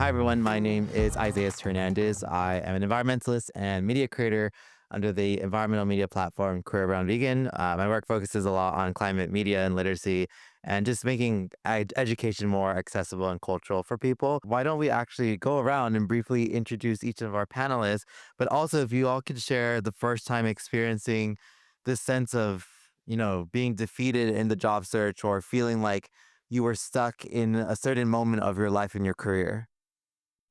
Hi, everyone. My name is Isaias Hernandez. I am an environmentalist and media creator under the environmental media platform QueerBrownVegan. My work focuses a lot on climate media and literacy and just making education more accessible and cultural for people. Why don't we actually go around and briefly introduce each of our panelists, but also if you all could share the first time experiencing this sense of, being defeated in the job search or feeling like you were stuck in a certain moment of your life and your career.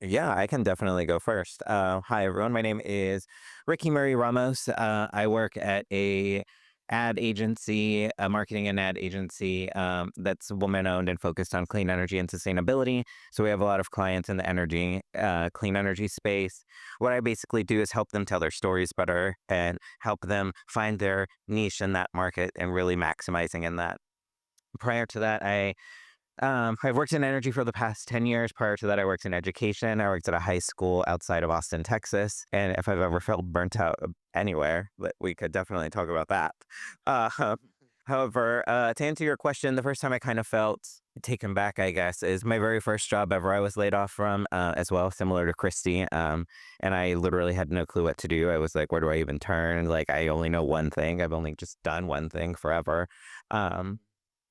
Yeah, I can definitely go first. Hi, everyone. My name is Rickey Murray-Ramos. I work at a ad agency, a marketing and ad agency that's woman-owned and focused on clean energy and sustainability. So we have a lot of clients in the clean energy space. What I basically do is help them tell their stories better and help them find their niche in that market and really maximizing in that. Prior to that, I've worked in energy for the past 10 years. Prior to that, I worked in education. I worked at a high school outside of Austin, Texas. And if I've ever felt burnt out anywhere, but we could definitely talk about that. Uh, However, to answer your question, the first time I kind of felt taken back, I guess, is my very first job ever I was laid off from, as well, similar to Christy. And I literally had no clue what to do. I was like, where do I even turn? Like, I only know one thing. I've only just done one thing forever. Um,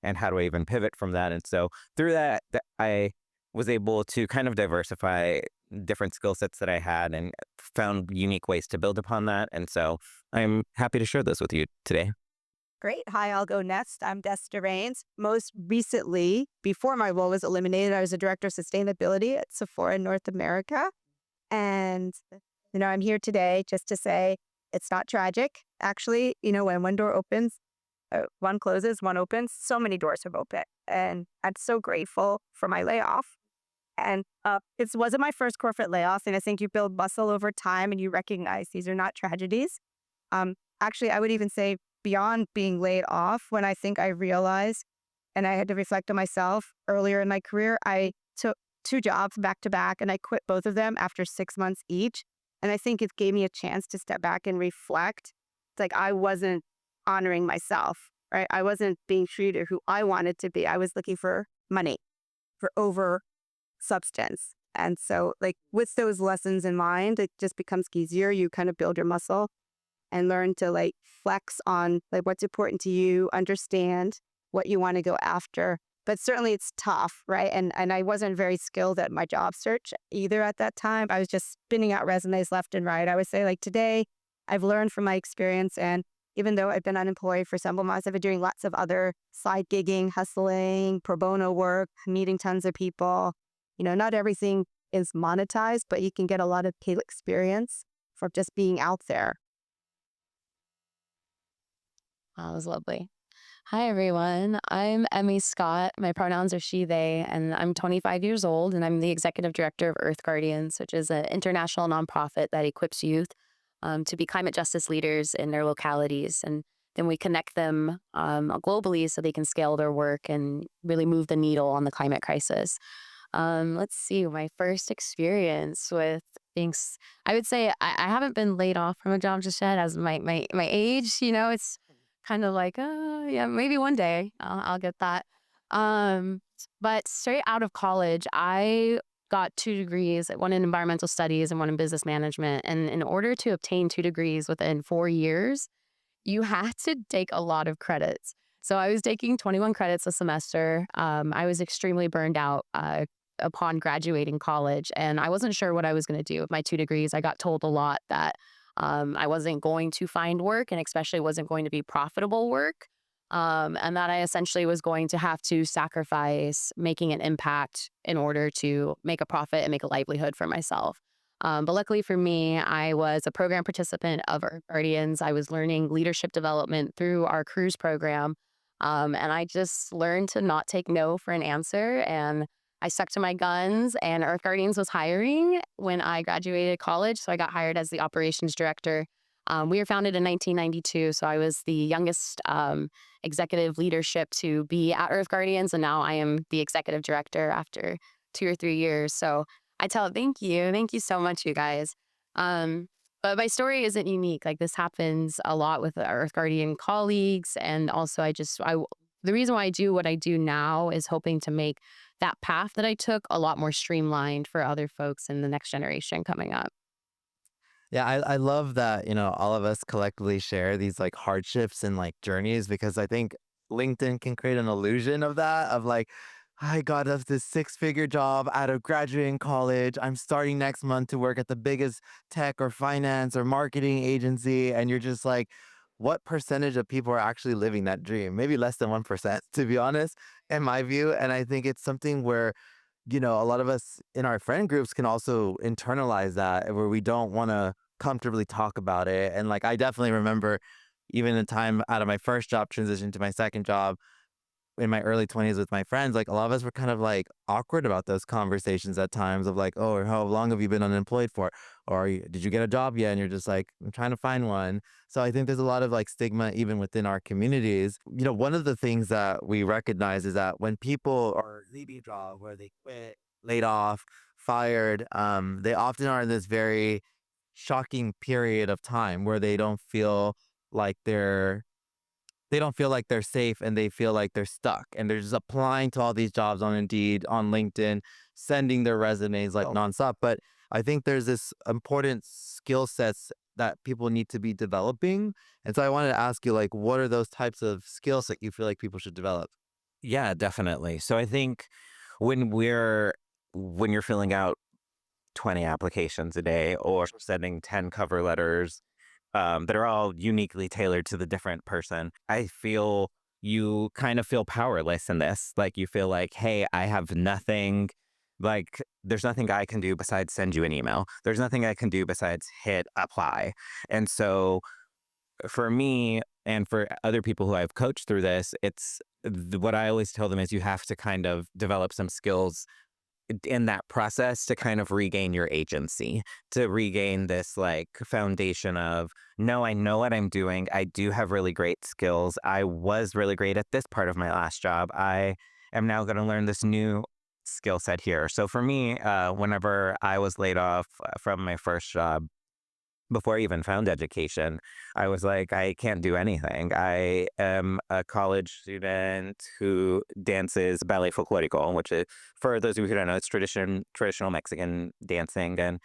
and how do I even pivot from that? And so through that, I was able to kind of diversify different skill sets that I had and found unique ways to build upon that. And so I'm happy to share this with you today. Great. Hi, I'll go next. I'm Desta. Most recently, before my role was eliminated, I was a director of sustainability at Sephora in North America. And, I'm here today just to say it's not tragic. Actually, when one door opens, one closes, one opens, so many doors have opened. And I'm so grateful for my layoff. And it wasn't my first corporate layoff. And I think you build muscle over time and you recognize these are not tragedies. Actually, I would even say beyond being laid off, when I think I realized and I had to reflect on myself earlier in my career, I took two jobs back to back and I quit both of them after 6 months each. And I think it gave me a chance to step back and reflect. It's like I wasn't honoring myself, right? I wasn't being true to who I wanted to be. I was looking for money, for over substance. And so, like, with those lessons in mind, it just becomes easier. You kind of build your muscle and learn to like flex on like what's important to you, understand what you want to go after. But certainly it's tough, right? And I wasn't very skilled at my job search either at that time. I was just spinning out resumes left and right. I would say like today I've learned from my experience, and even though I've been unemployed for several months, I've been doing lots of other side gigging, hustling, pro bono work, meeting tons of people. Not everything is monetized, but you can get a lot of paid experience from just being out there. That was lovely. Hi, everyone. I'm Emmy Scott. My pronouns are she, they, and I'm 25 years old, and I'm the executive director of Earth Guardians, which is an international nonprofit that equips youth to be climate justice leaders in their localities. And then we connect them globally so they can scale their work and really move the needle on the climate crisis. Let's see, my first experience with things, I would say I haven't been laid off from a job just yet as my age, it's kind of like, yeah, maybe one day I'll get that. Um, but straight out of college, I got 2 degrees, one in environmental studies and one in business management. And in order to obtain 2 degrees within 4 years, you had to take a lot of credits. So I was taking 21 credits a semester. I was extremely burned out upon graduating college, and I wasn't sure what I was going to do with my 2 degrees. I got told a lot that I wasn't going to find work, and especially wasn't going to be profitable work. And that I essentially was going to have to sacrifice making an impact in order to make a profit and make a livelihood for myself. But luckily for me, I was a program participant of Earth Guardians. I was learning leadership development through our cruise program. And I just learned to not take no for an answer. And I stuck to my guns, and Earth Guardians was hiring when I graduated college. So I got hired as the operations director. We were founded in 1992. So I was the youngest executive leadership to be at Earth Guardians. And now I am the executive director after 2 or 3 years. So I tell it, thank you. Thank you so much, you guys. But my story isn't unique. Like, this happens a lot with our Earth Guardian colleagues. And also I the reason why I do what I do now is hoping to make that path that I took a lot more streamlined for other folks in the next generation coming up. Yeah, I love that, all of us collectively share these like hardships and like journeys because I think LinkedIn can create an illusion of that, of like, I got us this six-figure job out of graduating college. I'm starting next month to work at the biggest tech or finance or marketing agency. And you're just like, what percentage of people are actually living that dream? Maybe less than 1%, to be honest, in my view. And I think it's something where a lot of us in our friend groups can also internalize that where we don't want to comfortably talk about it. And like, I definitely remember even the time out of my first job transition to my second job in my early 20s with my friends, like a lot of us were kind of like awkward about those conversations at times of like, oh, how long have you been unemployed for? Or did you get a job yet? And you're just like, I'm trying to find one. So I think there's a lot of like stigma even within our communities. One of the things that we recognize is that when people are leaving a job where they quit, laid off, fired, they often are in this very shocking period of time where like they're they don't feel like they're safe and they feel like they're stuck and they're just applying to all these jobs on Indeed, on LinkedIn, sending their resumes like nonstop. But I think there's this important skill sets that people need to be developing. And so I wanted to ask you, like, what are those types of skills that you feel like people should develop? Yeah, definitely. So I think when we're when you're filling out 20 applications a day or sending 10 cover letters that are all uniquely tailored to the different person, I feel you kind of feel powerless in this. Like you feel like, hey, I have nothing. Like there's nothing I can do besides send you an email. There's nothing I can do besides hit apply. And so for me and for other people who I've coached through this, what I always tell them is you have to kind of develop some skills in that process to kind of regain your agency, to regain this like foundation of, no, I know what I'm doing. I do have really great skills. I was really great at this part of my last job. I am now going to learn this new skill set here. So for me, whenever I was laid off from my first job, before I even found education, I was like, I can't do anything. I am a college student who dances ballet folklorico, which is, for those of you who don't know, it's traditional Mexican dancing. And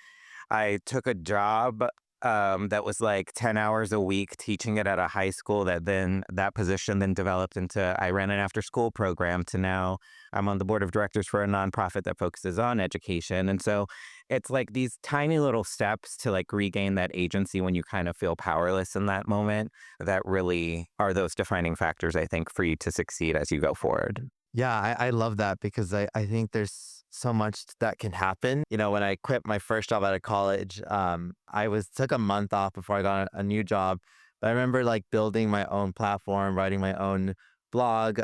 I took a job that was like 10 hours a week teaching it at a high school that position then developed into, I ran an after school program to now I'm on the board of directors for a nonprofit that focuses on education. And so it's like these tiny little steps to like regain that agency when you kind of feel powerless in that moment that really are those defining factors, I think, for you to succeed as you go forward. Yeah, I love that because I think there's so much that can happen. When I quit my first job out of college, took a month off before I got a new job. But I remember like building my own platform, writing my own blog.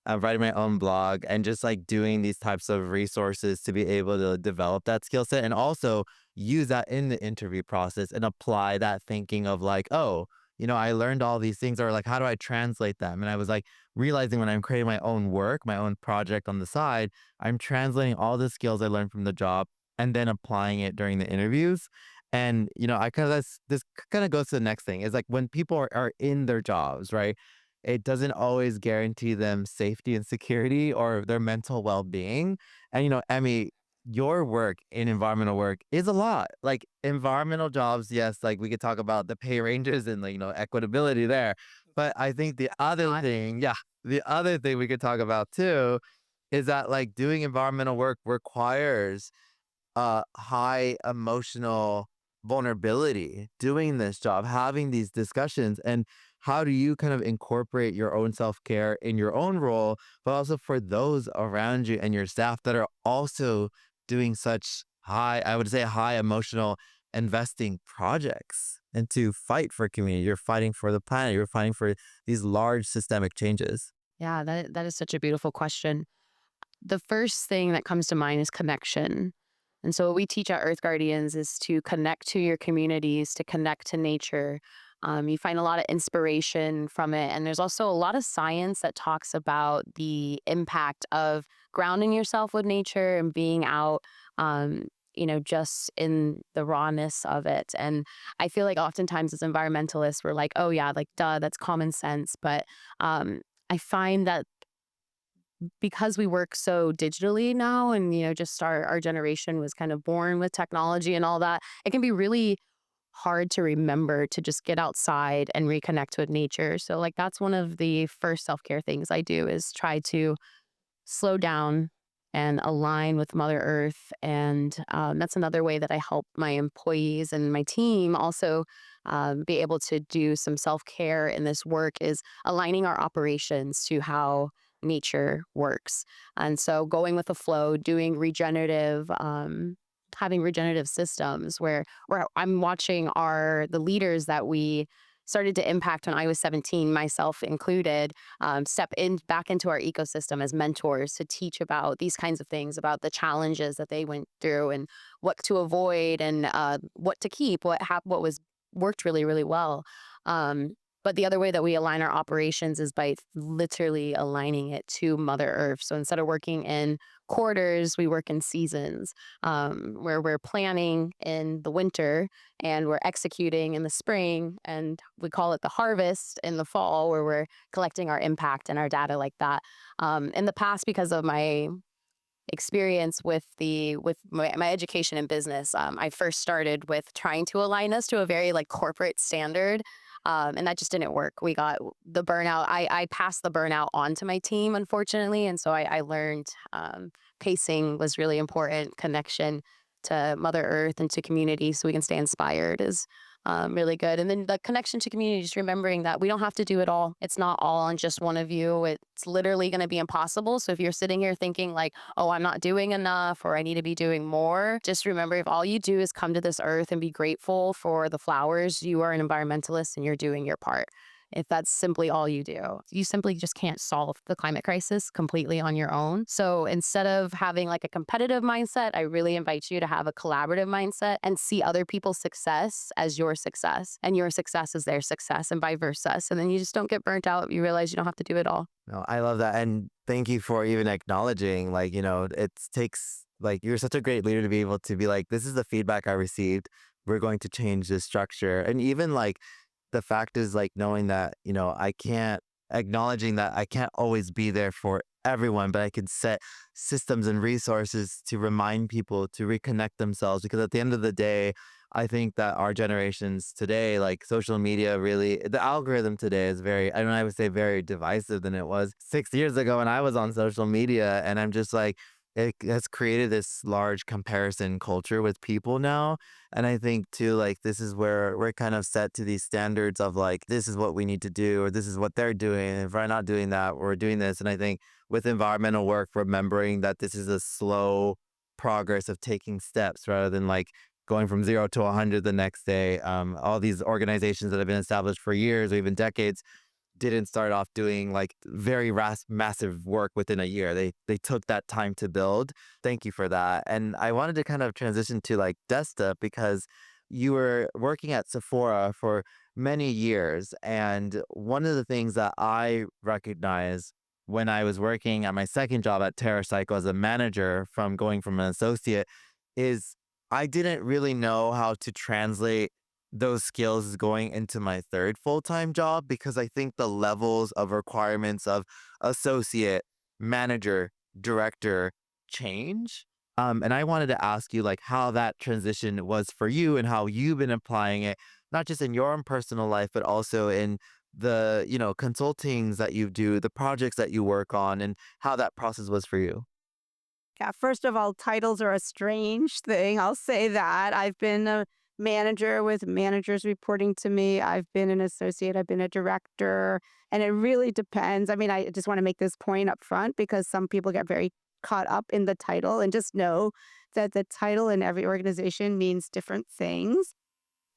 Writing my own blog and just like doing these types of resources to be able to develop that skill set and also use that in the interview process and apply that thinking of like, oh, I learned all these things or like, how do I translate them? And I was like, realizing when I'm creating my own work, my own project on the side, I'm translating all the skills I learned from the job and then applying it during the interviews. And, I kind of, this kind of goes to the next thing is like when people are in their jobs, right? It doesn't always guarantee them safety and security or their mental well-being. And, Emmy, your work in environmental work is a lot. Like environmental jobs, yes, like we could talk about the pay ranges and like, equitability there. But I think the other thing we could talk about too is that like doing environmental work requires high emotional vulnerability doing this job, having these discussions. And how do you kind of incorporate your own self-care in your own role, but also for those around you and your staff that are also doing such I would say high emotional investing projects and to fight for community. You're fighting for the planet. You're fighting for these large systemic changes. Yeah, that is such a beautiful question. The first thing that comes to mind is connection. And so what we teach at Earth Guardians is to connect to your communities, to connect to nature. You find a lot of inspiration from it. And there's also a lot of science that talks about the impact of grounding yourself with nature and being out, just in the rawness of it. And I feel like oftentimes as environmentalists, we're like, oh, yeah, like, duh, that's common sense. But I find that because we work so digitally now, and just our generation was kind of born with technology and all that, it can be really hard to remember to just get outside and reconnect with nature. So like that's one of the first self-care things I do, is try to slow down and align with Mother Earth. And that's another way that I help my employees and my team also be able to do some self-care in this work, is aligning our operations to how nature works. And so going with the flow, doing regenerative, having regenerative systems where I'm watching the leaders that we started to impact when I was 17, myself included, step in back into our ecosystem as mentors to teach about these kinds of things, about the challenges that they went through and what to avoid, and what to keep, what was worked really, really well. But the other way that we align our operations is by literally aligning it to Mother Earth. So instead of working in quarters, we work in seasons, where we're planning in the winter and we're executing in the spring. And we call it the harvest in the fall, where we're collecting our impact and our data like that. In the past, because of my experience with my education in business, I first started with trying to align us to a very like corporate standard. And that just didn't work. We got the burnout. I passed the burnout on to my team, unfortunately. And so I learned pacing was really important. Connection to Mother Earth and to community so we can stay inspired is really good. And then the connection to community, just remembering that we don't have to do it all. It's not all on just one of you. It's literally going to be impossible. So if you're sitting here thinking like, oh, I'm not doing enough or I need to be doing more, just remember, if all you do is come to this earth and be grateful for the flowers, you are an environmentalist and you're doing your part. If that's simply all you do, you simply just can't solve the climate crisis completely on your own. So instead of having like a competitive mindset, I really invite you to have a collaborative mindset and see other people's success as your success, and your success is their success, and vice versa. So then you just don't get burnt out. You realize you don't have to do it all. No, I love that. And thank you for even acknowledging, like, it takes, like, you're such a great leader to be able to be like, this is the feedback I received. We're going to change this structure. And even like, the fact is like knowing that, acknowledging that I can't always be there for everyone, but I can set systems and resources to remind people to reconnect themselves. Because at the end of the day, I think that our generations today, like social media, really, the algorithm today is I would say very divisive than it was 6 years ago when I was on social media. And I'm just like, it has created this large comparison culture with people now. And I think too, like, this is where we're kind of set to these standards of like, this is what we need to do, or this is what they're doing. And if we're not doing that, we're doing this. And I think with environmental work, remembering that this is a slow progress of taking steps rather than like going from 0 to 100 the next day. All these organizations that have been established for years or even decades didn't start off doing like very massive work within a year. They took that time to build. Thank you for that. And I wanted to kind of transition to like Desta, because you were working at Sephora for many years. And one of the things that I recognized when I was working at my second job at TerraCycle as a manager, from going from an associate, is I didn't really know how to translate those skills going into my third full-time job, because I think the levels of requirements of associate, manager, director change. And I wanted to ask you like how that transition was for you and how you've been applying it, not just in your own personal life, but also in the, consultings that you do, the projects that you work on, and how that process was for you. Yeah, first of all, titles are a strange thing. I'll say that. I've been a manager with managers reporting to me. I've been an associate. I've been a director. And it really depends. I mean, I just want to make this point up front, because some people get very caught up in the title, and just know that the title in every organization means different things.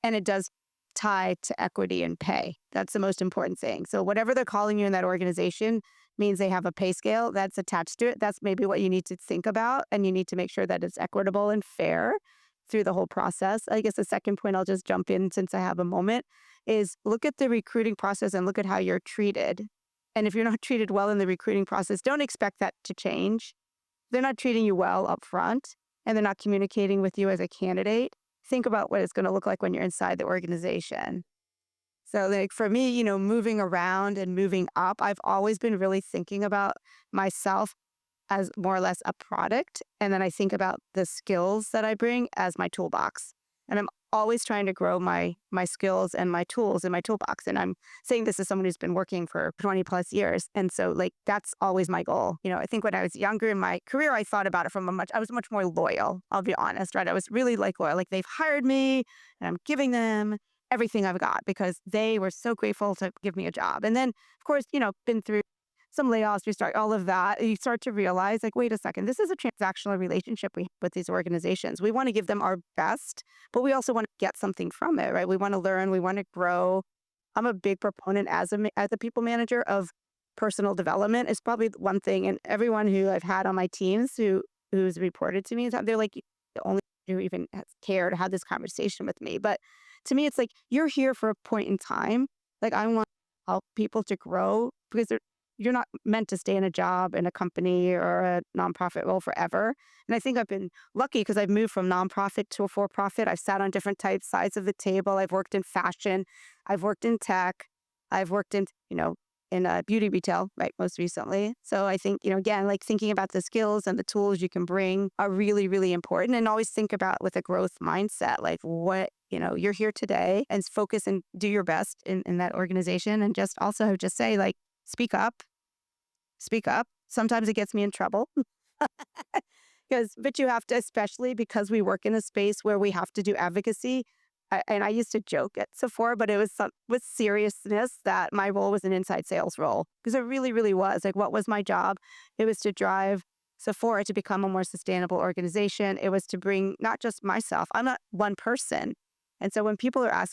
And it does tie to equity and pay. That's the most important thing. So whatever they're calling you in that organization means they have a pay scale that's attached to it. That's maybe what you need to think about. And you need to make sure that it's equitable and fair through the whole process. I guess the second point I'll just jump in since I have a moment is look at the recruiting process and look at how you're treated. And if you're not treated well in the recruiting process, don't expect that to change. They're not treating you well up front, and they're not communicating with you as a candidate. Think about what it's going to look like when you're inside the organization. So like for me, moving around and moving up, I've always been really thinking about myself as more or less a product. And then I think about the skills that I bring as my toolbox. And I'm always trying to grow my skills and my tools in my toolbox. And I'm saying this as someone who's been working for 20 plus years. And so like that's always my goal. I think when I was younger in my career, I thought about it I was much more loyal, I'll be honest, right? I was really like loyal. Like they've hired me and I'm giving them everything I've got because they were so grateful to give me a job. And then, of course, been through some layoffs, all of that. You start to realize, like, wait a second, this is a transactional relationship we have with these organizations. We want to give them our best, but we also want to get something from it, right? We want to learn, we want to grow. I'm a big proponent as a people manager of personal development. It's probably one thing, and everyone who I've had on my teams who's reported to me, they're like the only who even has cared to have this conversation with me. But to me, it's like you're here for a point in time. Like I want to help people to grow because you're not meant to stay in a job in a company or a nonprofit role forever. And I think I've been lucky because I've moved from nonprofit to a for-profit. I've sat on different sides of the table. I've worked in fashion. I've worked in tech. I've worked in beauty retail, right, most recently. So I think, again, like thinking about the skills and the tools you can bring are really, really important. And always think about with a growth mindset, like what, you're here today and focus and do your best in that organization. And just also just say like, speak up. Sometimes it gets me in trouble but you have to, especially because we work in a space where we have to do advocacy. And I used to joke at Sephora, but it was with seriousness that my role was an inside sales role because it really, really was. Like, what was my job? It was to drive Sephora to become a more sustainable organization. It was to bring not just myself. I'm not one person. And so when people are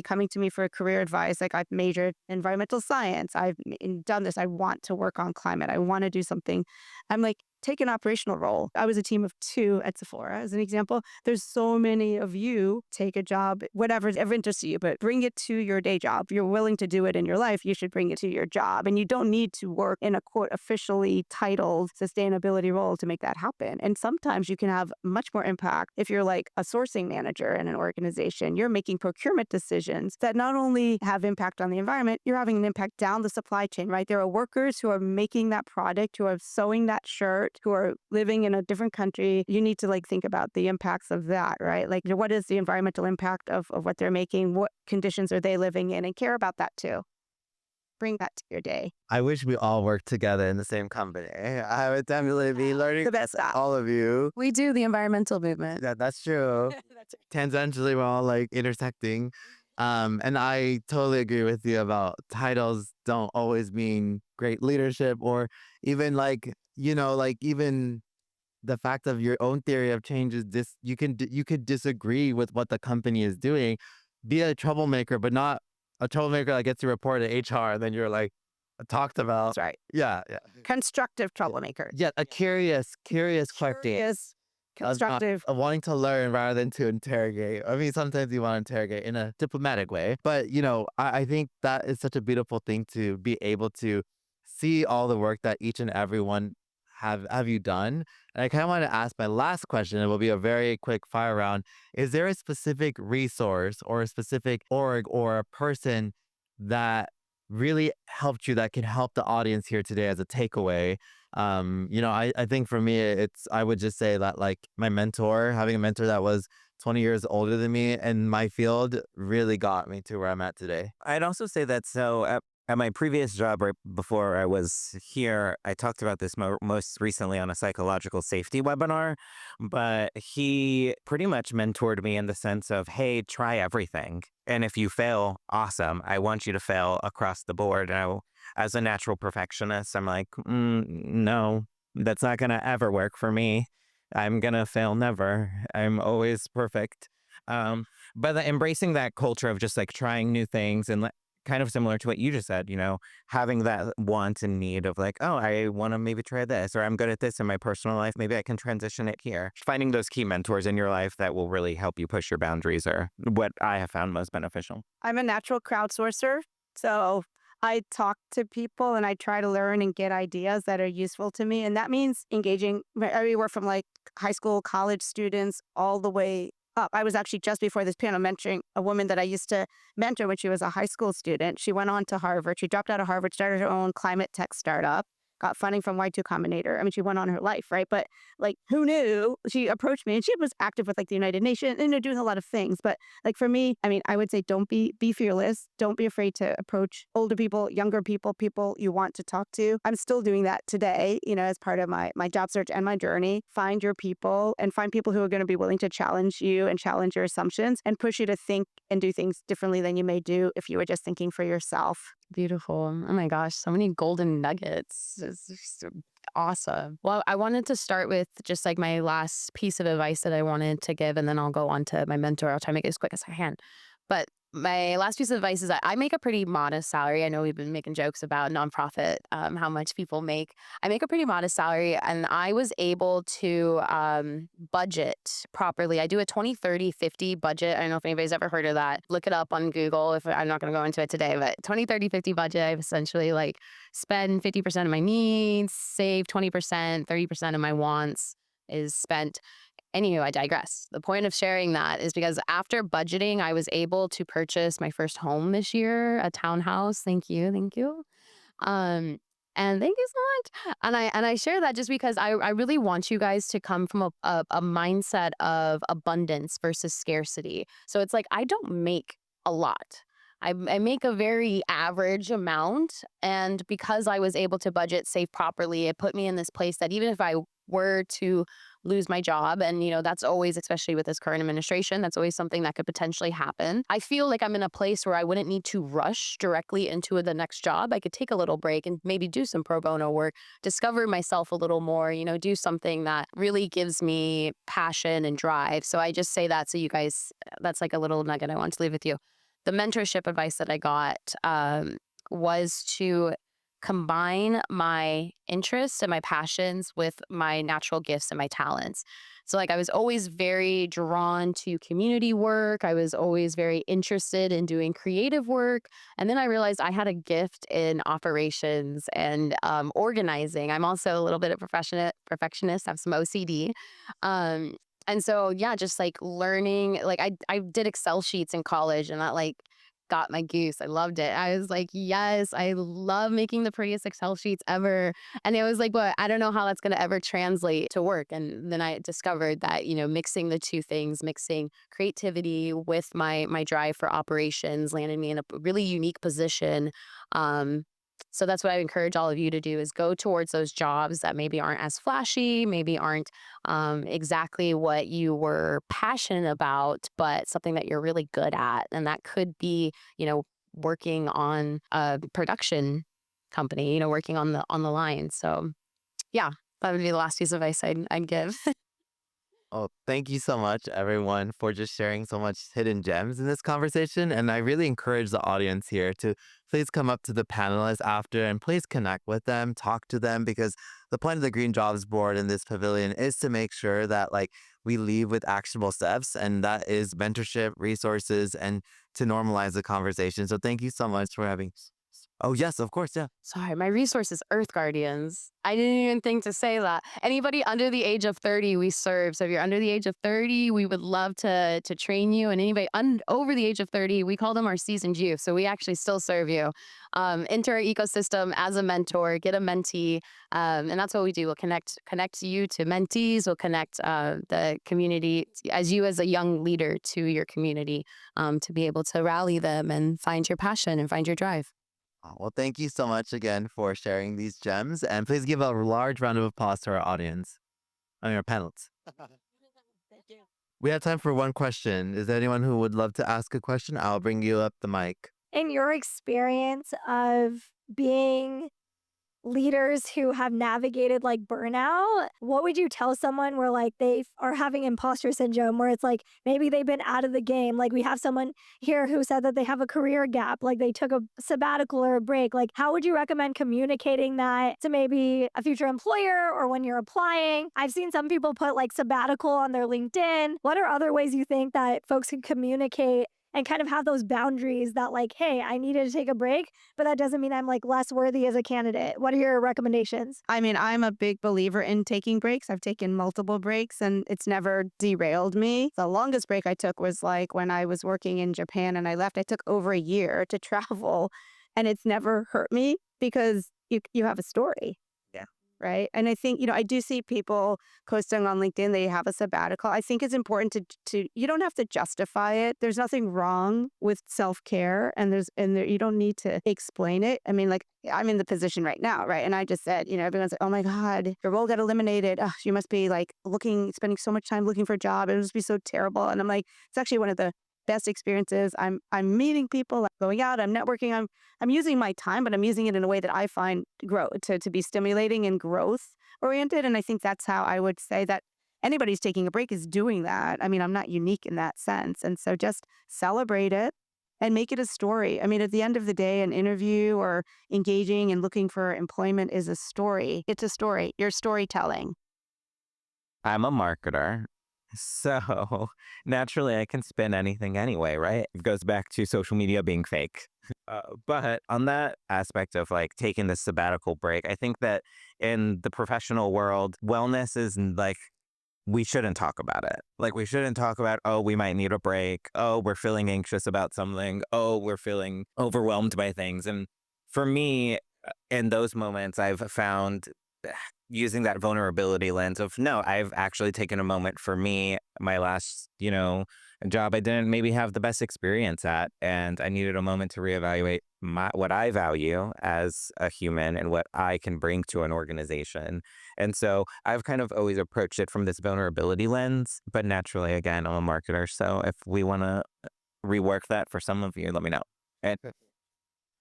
coming to me for career advice, like I've majored in environmental science, I've done this, I want to work on climate, I want to do something. I'm like, take an operational role. I was a team of 2 at Sephora, as an example. There's so many of you, take a job, whatever interests you, but bring it to your day job. If you're willing to do it in your life, you should bring it to your job. And you don't need to work in a quote officially titled sustainability role to make that happen. And sometimes you can have much more impact if you're like a sourcing manager in an organization. You're making procurement decisions that not only have impact on the environment, you're having an impact down the supply chain, right? There are workers who are making that product, who are sewing that shirt, who are living in a different country. You need to like think about the impacts of that, right? Like what is the environmental impact of what they're making? What conditions are they living in? And care about that too. Bring that to your day. I wish we all worked together in the same company. I would definitely be learning The best from stuff. all of you. We do the environmental movement. That's true. Tangentially, we're all like intersecting. And I totally agree with you about titles don't always mean great leadership or even like, even the fact of your own theory of change is this, you could disagree with what the company is doing, be a troublemaker, but not a troublemaker that gets to report to HR, then you're like talked about. That's right. Yeah. Constructive troublemaker. Yeah, a curious question. Curious, constructive. Of wanting to learn rather than to interrogate. I mean, sometimes you want to interrogate in a diplomatic way, but I think that is such a beautiful thing to be able to see all the work that each and every one have you done. And I kind of want to ask my last question. It will be a very quick fire round. Is there a specific resource or a specific org or a person that really helped you that can help the audience here today as a takeaway? I think for me, I would just say that like my mentor, having a mentor that was 20 years older than me in my field really got me to where I'm at today. I'd also say that at my previous job, right before I was here, I talked about this most recently on a psychological safety webinar, but he pretty much mentored me in the sense of, hey, try everything. And if you fail, awesome. I want you to fail across the board. And as a natural perfectionist, I'm like, no, that's not going to ever work for me. I'm going to fail never. I'm always perfect. But embracing that culture of just like trying new things and kind of similar to what you just said, having that want and need of like, oh, I want to maybe try this, or I'm good at this in my personal life. Maybe I can transition it here. Finding those key mentors in your life that will really help you push your boundaries are what I have found most beneficial. I'm a natural crowdsourcer. So I talk to people and I try to learn and get ideas that are useful to me. And that means engaging everywhere from like high school, college students, all the way up. I was actually just before this panel mentoring a woman that I used to mentor when she was a high school student. She went on to Harvard. She dropped out of Harvard, started her own climate tech startup, got funding from Y2 Combinator. I mean, she went on her life, right? But like, who knew? She approached me and she was active with like the United Nations, doing a lot of things. But like for me, I mean, I would say don't be fearless. Don't be afraid to approach older people, younger people, people you want to talk to. I'm still doing that today, as part of my job search and my journey. Find your people and find people who are going to be willing to challenge you and challenge your assumptions and push you to think and do things differently than you may do if you were just thinking for yourself. Beautiful. Oh my gosh, so many golden nuggets. It's just awesome. Well, I wanted to start with just like my last piece of advice that I wanted to give, and then I'll go on to my mentor. I'll try to make it as quick as I can. But my last piece of advice is that I make a pretty modest salary. I know we've been making jokes about nonprofit, how much people make. I make a pretty modest salary, and I was able to budget properly. I do a 20, 30, 50 budget. I don't know if anybody's ever heard of that. Look it up on Google. If I'm not going to go into it today, but 20, 30, 50 budget, I've essentially like spend 50% of my needs, save 20%, 30% of my wants is spent. Anywho, I digress. The point of sharing that is because after budgeting, I was able to purchase my first home this year, a townhouse. Thank you. Thank you. Um, and thank you so much. And I share that just because I really want you guys to come from a mindset of abundance versus scarcity. So it's like I don't make a lot. I make a very average amount. And because I was able to budget, save properly, it put me in this place that even if I were to lose my job, and that's always, especially with this current administration, that's always something that could potentially happen. I feel like I'm in a place where I wouldn't need to rush directly into the next job. I could take a little break and maybe do some pro bono work, discover myself a little more, do something that really gives me passion and drive. So I just say that so you guys, that's like a little nugget I want to leave with you. The mentorship advice that I got was to combine my interests and my passions with my natural gifts and my talents. So like I was always very drawn to community work. I was always very interested in doing creative work. And then I realized I had a gift in operations and organizing. I'm also a little bit of perfectionist. I have some OCD. And so, yeah, just like learning, like I did Excel sheets in college, and that like got my goose. I loved it. I was like, yes, I love making the prettiest Excel sheets ever. And it was like, but I don't know how that's going to ever translate to work. And then I discovered that, mixing the two things, mixing creativity with my drive for operations landed me in a really unique position. So that's what I encourage all of you to do is go towards those jobs that maybe aren't as flashy, maybe aren't exactly what you were passionate about, but something that you're really good at. And that could be, working on a production company, working on the line. So yeah, that would be the last piece of advice I'd give. Oh, thank you so much, everyone, for just sharing so much hidden gems in this conversation. And I really encourage the audience here to please come up to the panelists after and please connect with them, talk to them, because the point of the Green Jobs Board in this pavilion is to make sure that we leave with actionable steps, and that is mentorship, resources, and to normalize the conversation. So thank you so much for having. Oh, yes, of course. Yeah. Sorry, my resource is Earth Guardians. I didn't even think to say that. Anybody under the age of 30, we serve. So if you're under the age of 30, we would love to train you. And anybody over the age of 30, we call them our seasoned youth. So we actually still serve you. Enter our ecosystem as a mentor, get a mentee. And that's what we do. We'll connect you to mentees. We'll connect the community as a young leader to your community to be able to rally them and find your passion and find your drive. Well, thank you so much again for sharing these gems. And please give a large round of applause to our audience, our panelists. Thank you. We have time for one question. Is there anyone who would love to ask a question? I'll bring you up the mic. In your experience of being leaders who have navigated like burnout, what would you tell someone where like they are having imposter syndrome, where it's like maybe they've been out of the game? Like we have someone here who said that they have a career gap, like they took a sabbatical or a break. Like how would you recommend communicating that to maybe a future employer or when you're applying? I've seen some people put like sabbatical on their LinkedIn. What are other ways you think that folks can communicate and kind of have those boundaries that like, hey, I needed to take a break, but that doesn't mean I'm like less worthy as a candidate. What are your recommendations? I mean, I'm a big believer in taking breaks. I've taken multiple breaks and it's never derailed me. The longest break I took was like when I was working in Japan and I left. I took over a year to travel and it's never hurt me because you have a story. Yeah. Right. And I think, I do see people posting on LinkedIn, they have a sabbatical. I think it's important to you don't have to justify it. There's nothing wrong with self-care and you don't need to explain it. I mean, like I'm in the position right now, right? And I just said, everyone's like, oh my God, your role got eliminated. Oh, you must be like spending so much time looking for a job. It must be so terrible. And I'm like, it's actually one of the best experiences. I'm meeting people, I'm going out, I'm networking, I'm using my time, but I'm using it in a way that I find to be stimulating and growth oriented. And I think that's how I would say that anybody's taking a break is doing that. I mean, I'm not unique in that sense. And so just celebrate it and make it a story. I mean, at the end of the day, an interview or engaging and looking for employment is a story. It's a story. You're storytelling. I'm a marketer. So naturally, I can spin anything anyway, right? It goes back to social media being fake. But on that aspect of like taking the sabbatical break, I think that in the professional world, wellness is like, we shouldn't talk about it. Like, we shouldn't talk about, oh, we might need a break. Oh, we're feeling anxious about something. Oh, we're feeling overwhelmed by things. And for me, in those moments, I've found using that vulnerability lens of, no, I've actually taken a moment for me. My last, job I didn't maybe have the best experience at, and I needed a moment to reevaluate what I value as a human and what I can bring to an organization. And so I've kind of always approached it from this vulnerability lens, but naturally, again, I'm a marketer. So if we want to rework that for some of you, let me know. And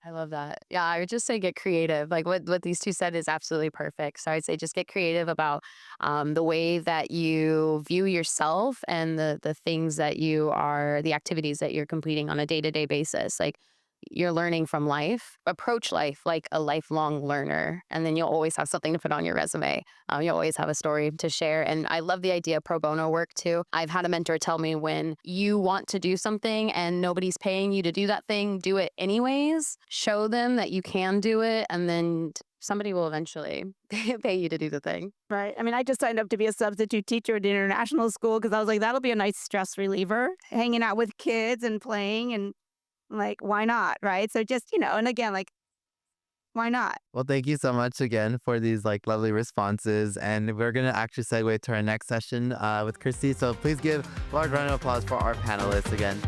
I love that. Yeah, I would just say get creative. Like what these two said is absolutely perfect. So I'd say just get creative about the way that you view yourself and the things that the activities that you're completing on a day-to-day basis. Like you're learning from life. Approach life like a lifelong learner, and then you'll always have something to put on your resume. You'll always have a story to share. And I love the idea of pro bono work too. I've had a mentor tell me, when you want to do something and nobody's paying you to do that thing, do it anyways. Show them that you can do it, and then somebody will eventually pay you to do the thing. Right. I mean, I just signed up to be a substitute teacher at international school because I was like, that'll be a nice stress reliever, hanging out with kids and playing, and like, why not? Right. So just, and again, like, why not? Well, thank you so much again for these like lovely responses. And we're going to actually segue to our next session with Christy. So please give a large round of applause for our panelists again.